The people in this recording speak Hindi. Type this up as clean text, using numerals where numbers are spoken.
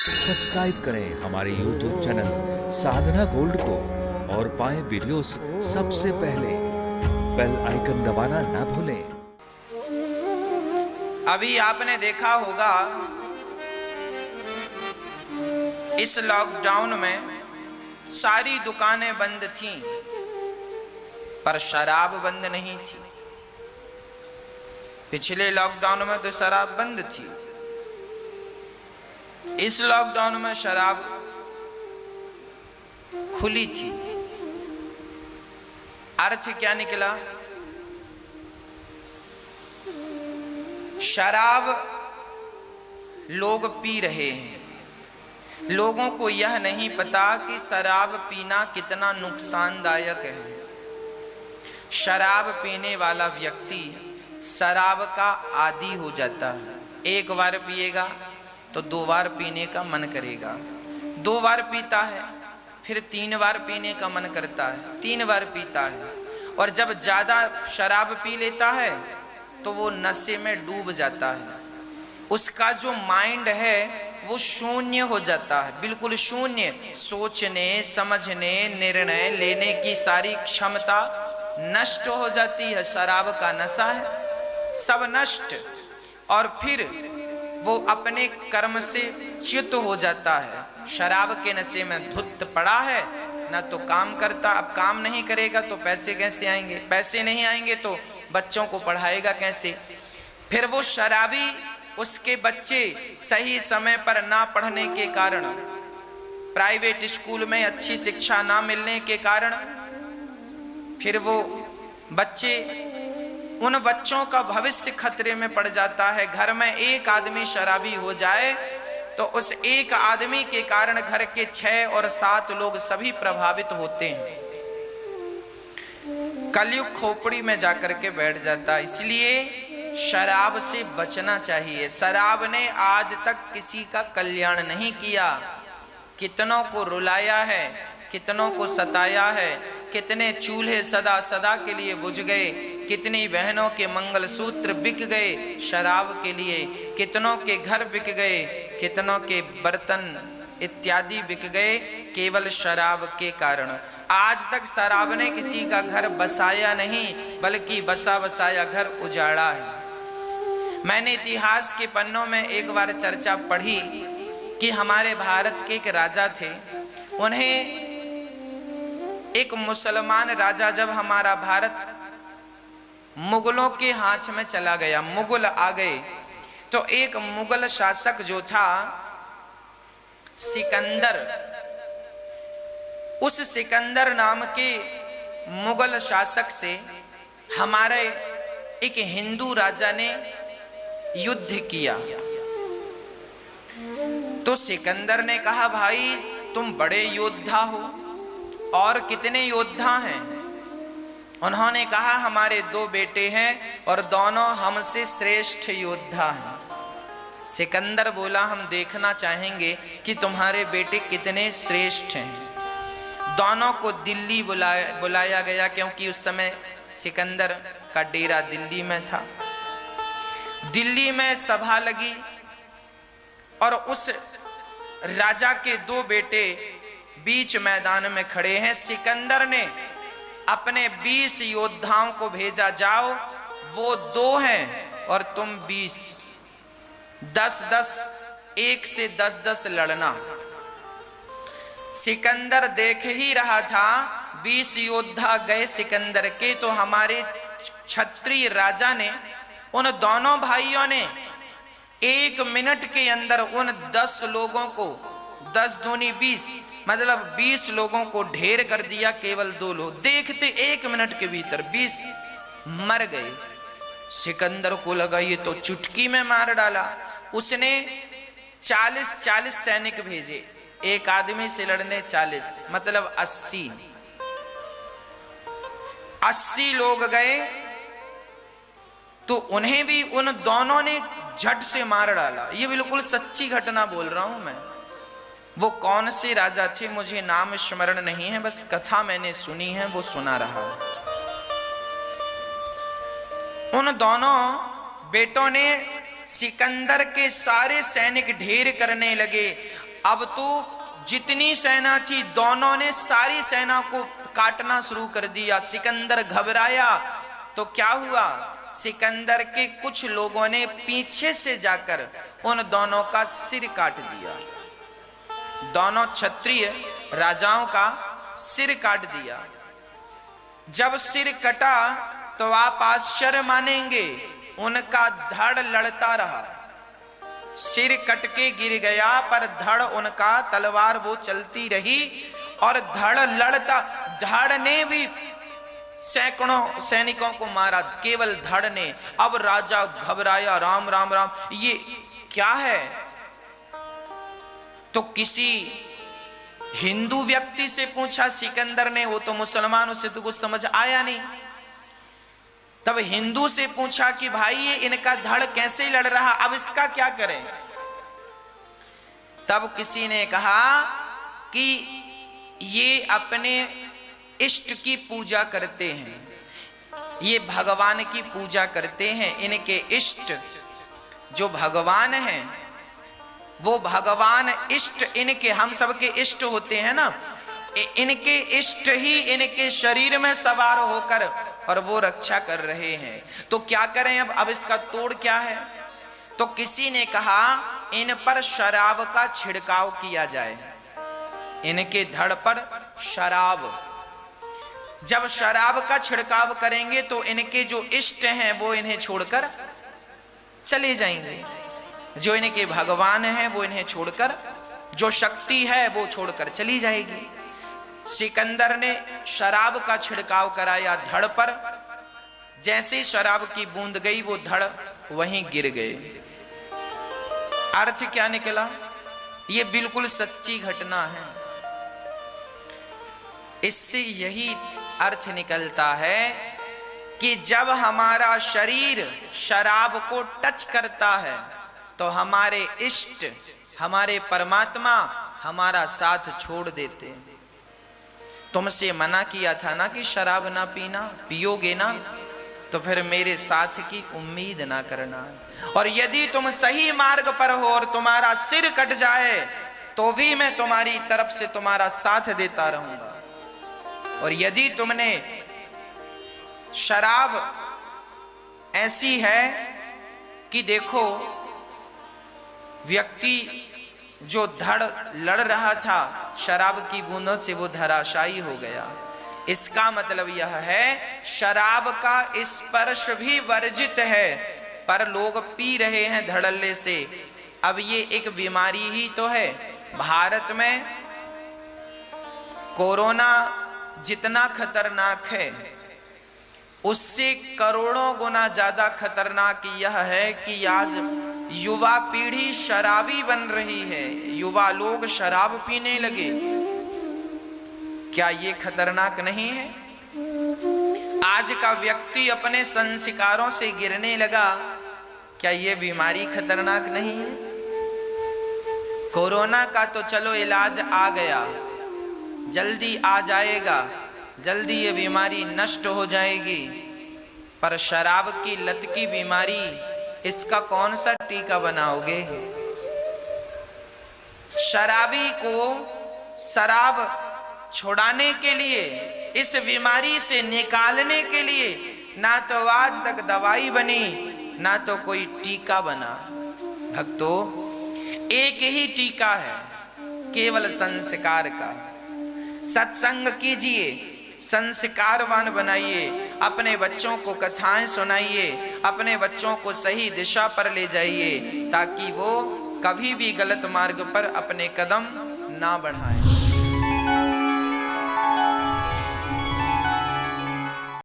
सब्सक्राइब करें हमारे YouTube चैनल साधना गोल्ड को और पाएं वीडियोस सबसे पहले। बेल आइकन दबाना ना भूलें। अभी आपने देखा होगा इस लॉकडाउन में सारी दुकानें बंद थीं, पर शराब बंद नहीं थी। पिछले लॉकडाउन में तो शराब बंद थी, इस लॉकडाउन में शराब खुली थी। अर्थ क्या निकला? शराब लोग पी रहे हैं, लोगों को यह नहीं पता कि शराब पीना कितना नुकसानदायक है। शराब पीने वाला व्यक्ति शराब का आदी हो जाता है। एक बार पिएगा तो 2 बार पीने का मन करेगा, 2 बार पीता है फिर 3 बार पीने का मन करता है, 3 बार पीता है, और जब ज्यादा शराब पी लेता है तो वो नशे में डूब जाता है। उसका जो माइंड है वो शून्य हो जाता है, बिल्कुल शून्य। सोचने समझने निर्णय लेने की सारी क्षमता नष्ट हो जाती है। शराब का नशा है, सब नष्ट। और फिर वो अपने कर्म से च्युत हो जाता है। शराब के नशे में धुत पड़ा है, ना तो काम करता। अब काम नहीं करेगा तो पैसे कैसे आएंगे? पैसे नहीं आएंगे तो बच्चों को पढ़ाएगा कैसे? फिर वो शराबी, उसके बच्चे सही समय पर ना पढ़ने के कारण, प्राइवेट स्कूल में अच्छी शिक्षा ना मिलने के कारण, फिर वो बच्चे, उन बच्चों का भविष्य खतरे में पड़ जाता है। घर में एक आदमी शराबी हो जाए तो उस एक आदमी के कारण घर के 6 और 7 लोग सभी प्रभावित होते हैं। कलयुग खोपड़ी में जाकर के बैठ जाता। इसलिए शराब से बचना चाहिए। शराब ने आज तक किसी का कल्याण नहीं किया, कितनों को रुलाया है, कितनों को सताया है, कितने चूल्हे सदा सदा के लिए बुझ गए, कितनी बहनों के मंगलसूत्र बिक गए शराब के लिए, कितनों के घर बिक गए, कितनों के बर्तन इत्यादि बिक गए केवल शराब के कारण। आज तक शराब ने किसी का घर बसाया नहीं, बल्कि बसा बसाया घर उजाड़ा है। मैंने इतिहास के पन्नों में एक बार चर्चा पढ़ी कि हमारे भारत के एक राजा थे। उन्हें एक मुसलमान राजा, जब हमारा भारत मुगलों के हाथ में चला गया, मुगल आ गए, तो एक मुगल शासक जो था सिकंदर, उस सिकंदर नाम के मुगल शासक से हमारे एक हिंदू राजा ने युद्ध किया। तो सिकंदर ने कहा, भाई तुम बड़े योद्धा हो, और कितने योद्धा हैं? उन्होंने कहा, हमारे 2 बेटे हैं और दोनों हमसे श्रेष्ठ योद्धा हैं। सिकंदर बोला, हम देखना चाहेंगे कि तुम्हारे बेटे कितने श्रेष्ठ हैं। दोनों को दिल्ली बुलाया गया, क्योंकि उस समय सिकंदर का डेरा दिल्ली में था। दिल्ली में सभा लगी और उस राजा के 2 बेटे बीच मैदान में खड़े हैं। सिकंदर ने अपने 20 योद्धाओं को भेजा, जाओ वो 2 हैं और तुम 20, 10-10, 1 से 10-10 लड़ना। सिकंदर देख ही रहा था, 20 योद्धा गए सिकंदर के, तो हमारे क्षत्रिय राजा ने, उन दोनों भाइयों ने 1 मिनट के अंदर उन 10 लोगों को, 10 दूनी 20, मतलब 20 लोगों को ढेर कर दिया। केवल 2 लोग देखते 1 मिनट के भीतर 20 मर गए। सिकंदर को लगा ये तो चुटकी में मार डाला। उसने 40 सैनिक भेजे, एक आदमी से लड़ने 40, मतलब 80 लोग गए, तो उन्हें भी उन दोनों ने झट से मार डाला। ये बिल्कुल सच्ची घटना बोल रहा हूं मैं। वो कौन से राजा थे मुझे नाम स्मरण नहीं है, बस कथा मैंने सुनी है, वो सुना रहा हूं। उन दोनों बेटों ने सिकंदर के सारे सैनिक ढेर करने लगे। अब तो जितनी सेना थी दोनों ने सारी सेना को काटना शुरू कर दिया। सिकंदर घबराया तो क्या हुआ, सिकंदर के कुछ लोगों ने पीछे से जाकर उन दोनों का सिर काट दिया। दोनों क्षत्रिय राजाओं का सिर काट दिया। जब सिर कटा तो आप आश्चर्य मानेंगे, उनका धड़ लड़ता रहा। सिर कट के गिर गया पर धड़ उनका, तलवार वो चलती रही और धड़ लड़ता। धड़ ने भी सैकड़ों सैनिकों को मारा, केवल धड़ ने। अब राजा घबराया, राम राम राम, ये क्या है? तो किसी हिंदू व्यक्ति से पूछा सिकंदर ने, वो तो मुसलमान, उसे तो कुछ समझ आया नहीं। तब हिंदू से पूछा कि भाई ये इनका धड़ कैसे लड़ रहा, अब इसका क्या करें? तब किसी ने कहा कि ये अपने इष्ट की पूजा करते हैं, ये भगवान की पूजा करते हैं। इनके इष्ट जो भगवान हैं वो भगवान इष्ट इनके, हम सबके इष्ट होते हैं ना, इनके इष्ट ही इनके शरीर में सवार होकर और वो रक्षा कर रहे हैं। तो क्या करें अब इसका तोड़ क्या है? तो किसी ने कहा इन पर शराब का छिड़काव किया जाए, इनके धड़ पर शराब। जब शराब का छिड़काव करेंगे तो इनके जो इष्ट हैं वो इन्हें छोड़कर चले जाएंगे, जो इनके भगवान हैं वो इन्हें छोड़कर, जो शक्ति है वो छोड़कर चली जाएगी। सिकंदर ने शराब का छिड़काव कराया धड़ पर, जैसे शराब की बूंद गई वो धड़ वहीं गिर गए। अर्थ क्या निकला? ये बिल्कुल सच्ची घटना है। इससे यही अर्थ निकलता है कि जब हमारा शरीर शराब को टच करता है तो हमारे इष्ट, हमारे परमात्मा हमारा साथ छोड़ देते हैं। तुमसे मना किया था ना कि शराब ना पीना, पियोगे ना तो फिर मेरे साथ की उम्मीद ना करना। और यदि तुम सही मार्ग पर हो और तुम्हारा सिर कट जाए तो भी मैं तुम्हारी तरफ से तुम्हारा साथ देता रहूंगा। और यदि तुमने शराब ऐसी है कि देखो व्यक्ति जो धड़ लड़ रहा था शराब की बूंदों से वो धराशायी हो गया, इसका मतलब यह है शराब का स्पर्श भी वर्जित है पर लोग पी रहे हैं धड़ल्ले से। अब ये एक बीमारी ही तो है। भारत में कोरोना जितना खतरनाक है उससे करोड़ों गुना ज्यादा खतरनाक यह है कि आज युवा पीढ़ी शराबी बन रही है, युवा लोग शराब पीने लगे। क्या ये खतरनाक नहीं है? आज का व्यक्ति अपने संस्कारों से गिरने लगा, क्या ये बीमारी खतरनाक नहीं है? कोरोना का तो चलो इलाज आ गया, जल्दी आ जाएगा, जल्दी ये बीमारी नष्ट हो जाएगी, पर शराब की लत की बीमारी, इसका कौन सा टीका बनाओगे? शराबी को शराब छुड़ाने के लिए, इस बीमारी से निकालने के लिए ना तो आज तक दवाई बनी ना तो कोई टीका बना। भक्तों, एक ही टीका है केवल संस्कार का। सत्संग कीजिए, संस्कारवान बनाइए, अपने बच्चों को कथाएं सुनाइए, अपने बच्चों को सही दिशा पर ले जाइए ताकि वो कभी भी गलत मार्ग पर अपने कदम ना बढ़ाएं।